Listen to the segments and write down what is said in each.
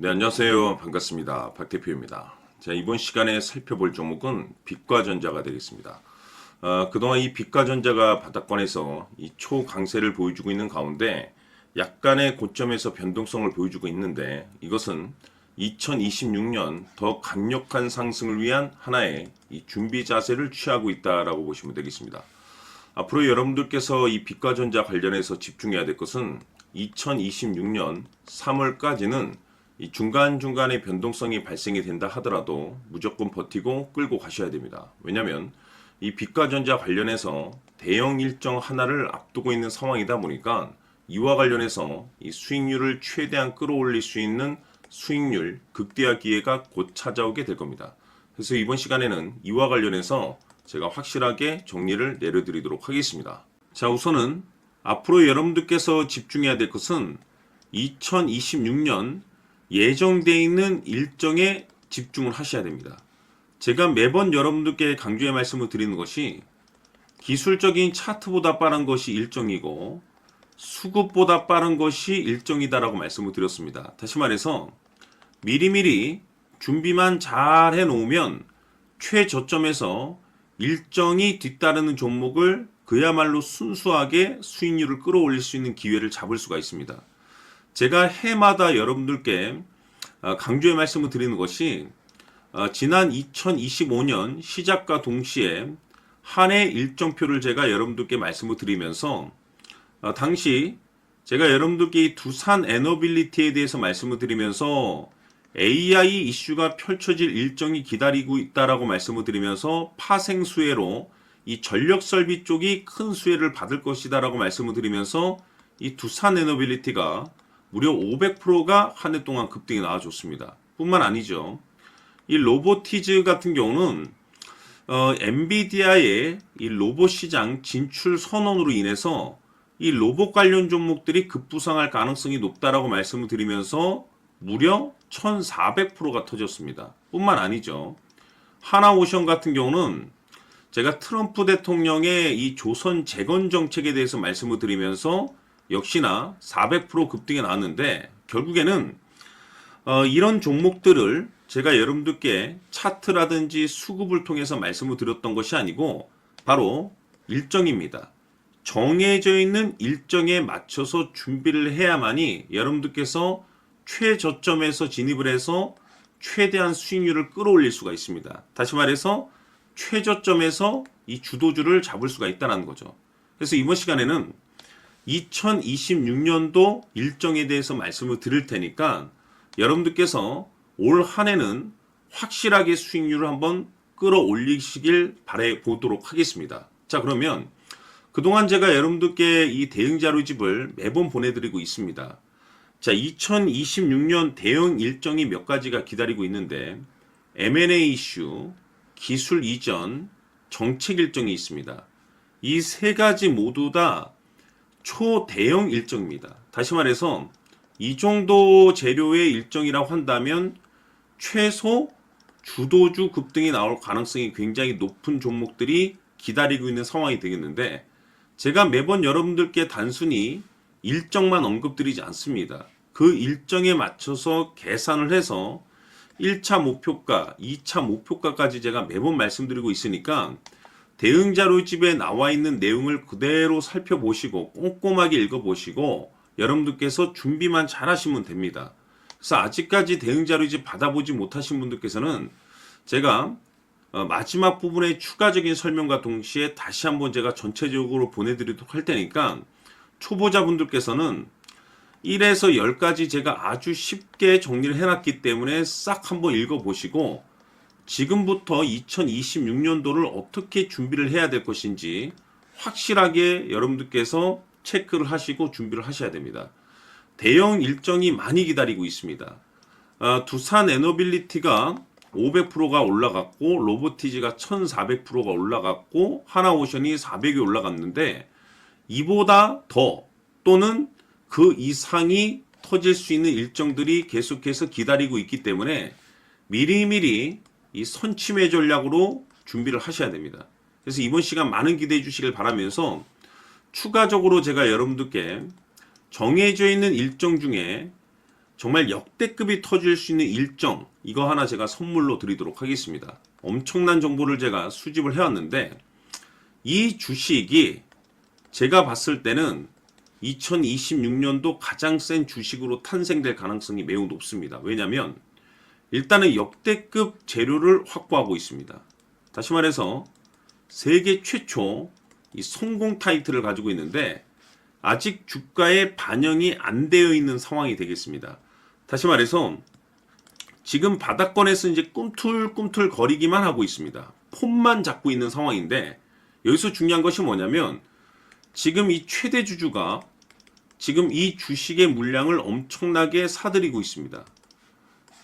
네, 안녕하세요. 반갑습니다. 박 대표입니다. 자, 이번 시간에 살펴볼 종목은 빛과전자가 되겠습니다. 그동안 이 빛과전자가 바닥권에서 이 초강세를 보여주고 있는 가운데 약간의 고점에서 변동성을 보여주고 있는데 이것은 2026년 더 강력한 상승을 위한 하나의 이 준비 자세를 취하고 있다라고 보시면 되겠습니다. 앞으로 여러분들께서 이 빛과전자 관련해서 집중해야 될 것은 2026년 3월까지는 이 중간중간에 변동성이 발생이 된다 하더라도 무조건 버티고 끌고 가셔야 됩니다. 왜냐하면 이 빛과전자 관련해서 대형 일정 하나를 앞두고 있는 상황이다 보니까 이와 관련해서 이 수익률을 최대한 끌어올릴 수 있는 수익률 극대화 기회가 곧 찾아오게 될 겁니다. 그래서 이번 시간에는 이와 관련해서 제가 확실하게 정리를 내려드리도록 하겠습니다. 자, 우선은 앞으로 여러분들께서 집중해야 될 것은 2026년 예정되어 있는 일정에 집중을 하셔야 됩니다. 제가 매번 여러분들께 강조의 말씀을 드리는 것이 기술적인 차트보다 빠른 것이 일정이고 수급보다 빠른 것이 일정이다라고 말씀을 드렸습니다. 다시 말해서 미리미리 준비만 잘 해놓으면 최저점에서 일정이 뒤따르는 종목을 그야말로 순수하게 수익률을 끌어올릴 수 있는 기회를 잡을 수가 있습니다. 제가 해마다 여러분들께 강조의 말씀을 드리는 것이 지난 2025년 시작과 동시에 한 해 일정표를 제가 여러분들께 말씀을 드리면서 당시 제가 여러분들께 이 두산 에너빌리티에 대해서 말씀을 드리면서 AI 이슈가 펼쳐질 일정이 기다리고 있다라고 말씀을 드리면서 파생 수혜로 이 전력 설비 쪽이 큰 수혜를 받을 것이다라고 말씀을 드리면서 이 두산 에너빌리티가 무려 500%가 한 해 동안 급등이 나와줬습니다. 뿐만 아니죠. 이 로보티즈 같은 경우는 엔비디아의 이 로봇 시장 진출 선언으로 인해서 이 로봇 관련 종목들이 급부상할 가능성이 높다라고 말씀을 드리면서 무려 1400%가 터졌습니다. 뿐만 아니죠. 하나오션 같은 경우는 제가 트럼프 대통령의 이 조선 재건 정책에 대해서 말씀을 드리면서 역시나 400% 급등이 나왔는데 결국에는 이런 종목들을 제가 여러분들께 차트라든지 수급을 통해서 말씀을 드렸던 것이 아니고 바로 일정입니다. 정해져 있는 일정에 맞춰서 준비를 해야만이 여러분들께서 최저점에서 진입을 해서 최대한 수익률을 끌어올릴 수가 있습니다. 다시 말해서 최저점에서 이 주도주를 잡을 수가 있다는 거죠. 그래서 이번 시간에는 2026년도 일정에 대해서 말씀을 드릴 테니까 여러분들께서 올 한 해는 확실하게 수익률을 한번 끌어올리시길 바라보도록 하겠습니다. 자, 그러면 그동안 제가 여러분들께 이 대응 자료집을 매번 보내드리고 있습니다. 자, 2026년 대응 일정이 몇 가지가 기다리고 있는데 M&A 이슈, 기술 이전, 정책 일정이 있습니다. 이 세 가지 모두 다 초대형 일정입니다. 다시 말해서 이 정도 재료의 일정이라고 한다면 최소 주도주 급등이 나올 가능성이 굉장히 높은 종목들이 기다리고 있는 상황이 되겠는데 제가 매번 여러분들께 단순히 일정만 언급드리지 않습니다. 그 일정에 맞춰서 계산을 해서 1차 목표가, 2차 목표가까지 제가 매번 말씀드리고 있으니까 대응 자료집에 나와 있는 내용을 그대로 살펴보시고 꼼꼼하게 읽어보시고 여러분들께서 준비만 잘 하시면 됩니다. 그래서 아직까지 대응 자료집 받아보지 못하신 분들께서는 제가 마지막 부분에 추가적인 설명과 동시에 다시 한번 제가 전체적으로 보내드리도록 할 테니까 초보자분들께서는 1에서 10까지 제가 아주 쉽게 정리를 해놨기 때문에 싹 한번 읽어보시고 지금부터 2026년도를 어떻게 준비를 해야 될 것인지 확실하게 여러분들께서 체크를 하시고 준비를 하셔야 됩니다. 대형 일정이 많이 기다리고 있습니다. 두산 에너빌리티가 500%가 올라갔고 로보티즈가 1400%가 올라갔고 하나오션이 400이 올라갔는데 이보다 더 또는 그 이상이 터질 수 있는 일정들이 계속해서 기다리고 있기 때문에 미리미리 이 선침해 전략으로 준비를 하셔야 됩니다. 그래서 이번 시간 많은 기대해 주시길 바라면서 추가적으로 제가 여러분들께 정해져 있는 일정 중에 정말 역대급이 터질 수 있는 일정, 이거 하나 제가 선물로 드리도록 하겠습니다. 엄청난 정보를 제가 수집을 해왔는데, 이 주식이 제가 봤을 때는 2026년도 가장 센 주식으로 탄생될 가능성이 매우 높습니다. 왜냐하면 일단은 역대급 재료를 확보하고 있습니다. 다시 말해서 세계 최초 이 성공 타이틀을 가지고 있는데 아직 주가에 반영이 안 되어 있는 상황이 되겠습니다. 다시 말해서 지금 바닥권에서 이제 꿈틀꿈틀 거리기만 하고 있습니다. 폼만 잡고 있는 상황인데, 여기서 중요한 것이 뭐냐면 지금 이 최대 주주가 지금 이 주식의 물량을 엄청나게 사들이고 있습니다.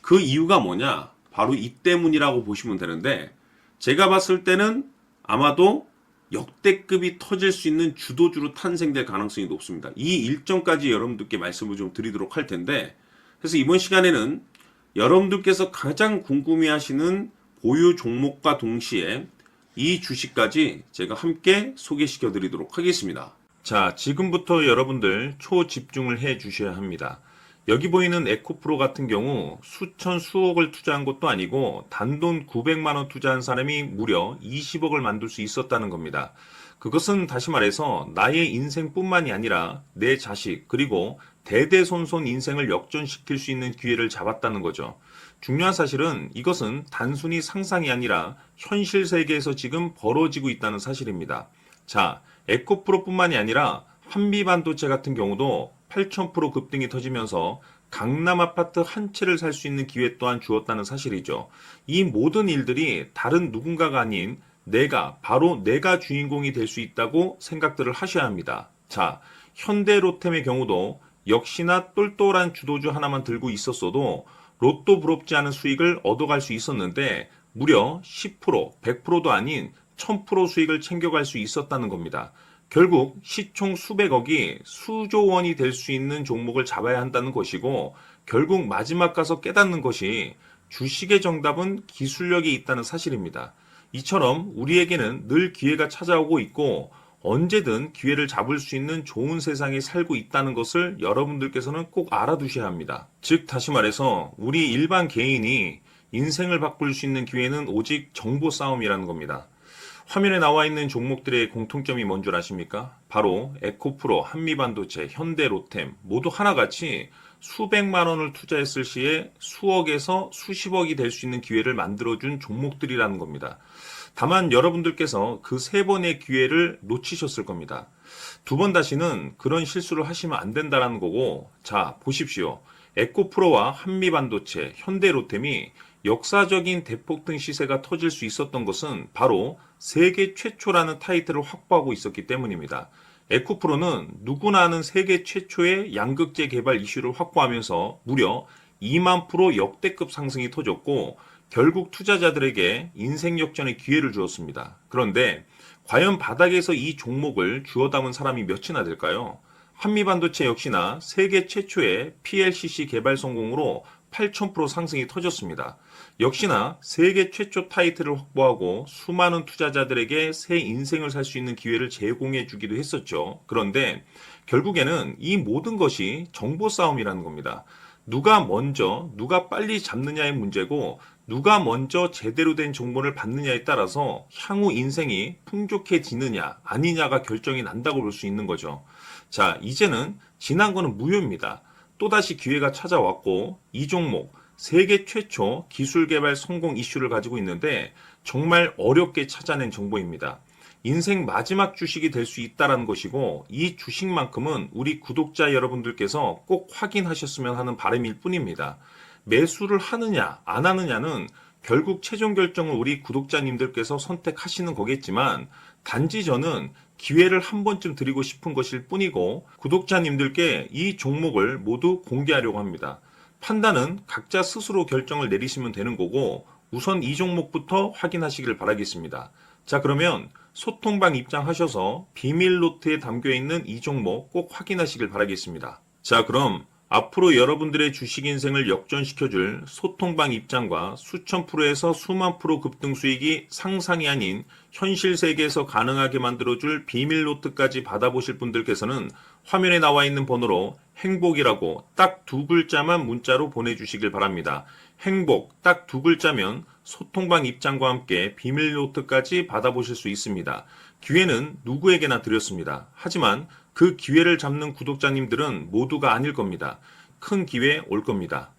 그 이유가 뭐냐? 바로 이 때문이라고 보시면 되는데, 제가 봤을 때는 아마도 역대급이 터질 수 있는 주도주로 탄생될 가능성이 높습니다. 이 일정까지 여러분들께 말씀을 좀 드리도록 할 텐데, 그래서 이번 시간에는 여러분들께서 가장 궁금해하시는 보유 종목과 동시에 이 주식까지 제가 함께 소개시켜 드리도록 하겠습니다. 자, 지금부터 여러분들 초집중을 해 주셔야 합니다. 여기 보이는 에코프로 같은 경우 수천 수억을 투자한 것도 아니고 단돈 900만 원 투자한 사람이 무려 20억을 만들 수 있었다는 겁니다. 그것은 다시 말해서 나의 인생뿐만이 아니라 내 자식 그리고 대대손손 인생을 역전시킬 수 있는 기회를 잡았다는 거죠. 중요한 사실은 이것은 단순히 상상이 아니라 현실 세계에서 지금 벌어지고 있다는 사실입니다. 자, 에코프로뿐만이 아니라 한미반도체 같은 경우도 8,000% 급등이 터지면서 강남 아파트 한 채를 살 수 있는 기회 또한 주었다는 사실이죠. 이 모든 일들이 다른 누군가가 아닌 바로 내가 주인공이 될 수 있다고 생각들을 하셔야 합니다. 자, 현대로템의 경우도 역시나 똘똘한 주도주 하나만 들고 있었어도 로또 부럽지 않은 수익을 얻어갈 수 있었는데 무려 10%, 100%도 아닌 1000% 수익을 챙겨갈 수 있었다는 겁니다. 결국 시총 수백억이 수조 원이 될 수 있는 종목을 잡아야 한다는 것이고, 결국 마지막 가서 깨닫는 것이 주식의 정답은 기술력이 있다는 사실입니다. 이처럼 우리에게는 늘 기회가 찾아오고 있고 언제든 기회를 잡을 수 있는 좋은 세상에 살고 있다는 것을 여러분들께서는 꼭 알아두셔야 합니다. 즉 다시 말해서 우리 일반 개인이 인생을 바꿀 수 있는 기회는 오직 정보 싸움이라는 겁니다. 화면에 나와 있는 종목들의 공통점이 뭔 줄 아십니까? 바로 에코프로, 한미반도체, 현대로템 모두 하나같이 수백만 원을 투자했을 시에 수억에서 수십억이 될 수 있는 기회를 만들어준 종목들이라는 겁니다. 다만 여러분들께서 그 세 번의 기회를 놓치셨을 겁니다. 두 번 다시는 그런 실수를 하시면 안 된다는 거고, 자 보십시오. 에코프로와 한미반도체, 현대로템이 역사적인 대폭등 시세가 터질 수 있었던 것은 바로 세계 최초라는 타이틀을 확보하고 있었기 때문입니다. 에코프로는 누구나 아는 세계 최초의 양극재 개발 이슈를 확보하면서 무려 2만 프로 역대급 상승이 터졌고 결국 투자자들에게 인생 역전의 기회를 주었습니다. 그런데 과연 바닥에서 이 종목을 주워 담은 사람이 몇이나 될까요? 한미반도체 역시나 세계 최초의 PLCC 개발 성공으로 8,000% 상승이 터졌습니다. 역시나 세계 최초 타이틀을 확보하고 수많은 투자자들에게 새 인생을 살 수 있는 기회를 제공해 주기도 했었죠. 그런데 결국에는 이 모든 것이 정보 싸움이라는 겁니다. 누가 먼저, 누가 빨리 잡느냐의 문제고 누가 먼저 제대로 된 정보를 받느냐에 따라서 향후 인생이 풍족해지느냐 아니냐가 결정이 난다고 볼 수 있는 거죠. 자, 이제는 지난 거는 무효입니다. 또다시 기회가 찾아왔고 이 종목 세계 최초 기술 개발 성공 이슈를 가지고 있는데 정말 어렵게 찾아낸 정보입니다. 인생 마지막 주식이 될 수 있다는 것이고 이 주식만큼은 우리 구독자 여러분들께서 꼭 확인하셨으면 하는 바람일 뿐입니다. 매수를 하느냐 안 하느냐는 결국 최종 결정을 우리 구독자님들께서 선택하시는 거겠지만 단지 저는 기회를 한 번쯤 드리고 싶은 것일 뿐이고 구독자님들께 이 종목을 모두 공개하려고 합니다. 판단은 각자 스스로 결정을 내리시면 되는 거고 우선 이 종목부터 확인하시길 바라겠습니다. 자, 그러면 소통방 입장하셔서 비밀 노트에 담겨있는 이 종목 꼭 확인하시길 바라겠습니다. 자, 그럼 앞으로 여러분들의 주식 인생을 역전시켜줄 소통방 입장과 수천 프로에서 수만 프로 급등 수익이 상상이 아닌 현실 세계에서 가능하게 만들어줄 비밀 노트까지 받아보실 분들께서는 화면에 나와 있는 번호로 행복이라고 딱 2글자만 문자로 보내주시길 바랍니다. 행복 딱 2글자면 소통방 입장과 함께 비밀 노트까지 받아보실 수 있습니다. 기회는 누구에게나 드렸습니다. 하지만 그 기회를 잡는 구독자님들은 모두가 아닐 겁니다. 큰 기회 올 겁니다.